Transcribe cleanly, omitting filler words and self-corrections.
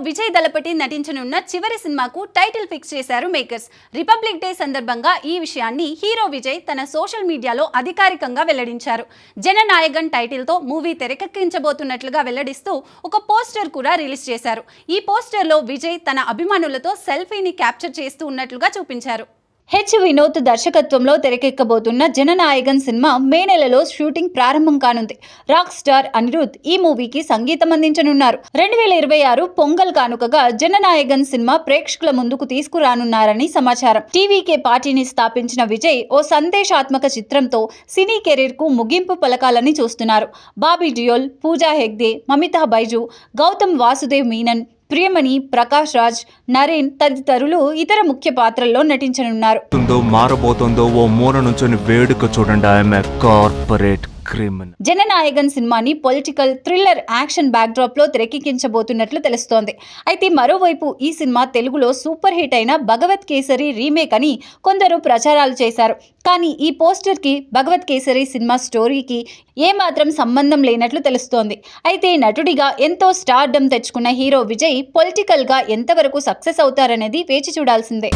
విజయ్ దళపతి నటించనున్న చివరి సినిమాకు title fix చేశారు మేకర్స్. రిపబ్లిక్ డే సందర్భంగా ఈ విషయాన్ని హీరో విజయ్ తన సోషల్ మీడియాలో అధికారికంగా వెల్లడించారు. జననాయగన్ టైటిల్ తో మూవీ తెరకెక్కించబోతున్నట్లుగా వెల్లడిస్తూ ఒక పోస్టర్ కూడా రిలీజ్ చేశారు. ఈ పోస్టర్ లో విజయ్ తన అభిమానులతో సెల్ఫీని క్యాప్చర్ చేస్తూ ఉన్నట్లుగా చూపించారు. వినోద్ దర్శకత్వంలో తెరకెక్కబోతున్న జననాయగన్ సినిమా మే నెలలో షూటింగ్ ప్రారంభం కానుంది. రాక్ స్టార్ అనిరుద్ ఈ మూవీకి సంగీతం అందించనున్నారు. 2026 పొంగల్ కానుకగా జననాయగన్ సినిమా ప్రేక్షకుల ముందుకు తీసుకురానున్నారని సమాచారం. టీవీకే పార్టీని స్థాపించిన విజయ్ ఓ సందేశాత్మక చిత్రంతో సినీ కెరీర్ కు ముగింపు పలకాలని చూస్తున్నారు. బాబీ డియోల్, పూజా హెగ్డే, మమితా బైజు, గౌతమ్ వాసుదేవ్ మీనన్, ప్రియమణి, ప్రకాష్ రాజ్, నరేన్ తదితరులు ఇతర ముఖ్య పాత్రల్లో నటించనున్నారు. మారబోతుందో ఓ మూల నుంచొని వేడుక చూడండి. I'm corporate criminal. జననాయగన్ సినిమాని పొలిటికల్ థ్రిల్లర్ యాక్షన్ బ్యాక్డ్రాప్ లో తెరకెక్కించబోతున్నట్లు తెలుస్తోంది. అయితే మరోవైపు ఈ సినిమా తెలుగులో సూపర్ హిట్ అయిన భగవత్ కేసరి రీమేక్ అని కొందరు ప్రచారాలు చేశారు. కానీ ఈ పోస్టర్ కి భగవత్ కేసరి సినిమా స్టోరీకి ఏమాత్రం సంబంధం లేనట్లు తెలుస్తోంది. అయితే నటుడిగా ఎంతో స్టార్డమ్ తెచ్చుకున్న హీరో విజయ్ పొలిటికల్ గా ఎంతవరకు సక్సెస్ అవుతారనేది వేచి చూడాల్సిందే.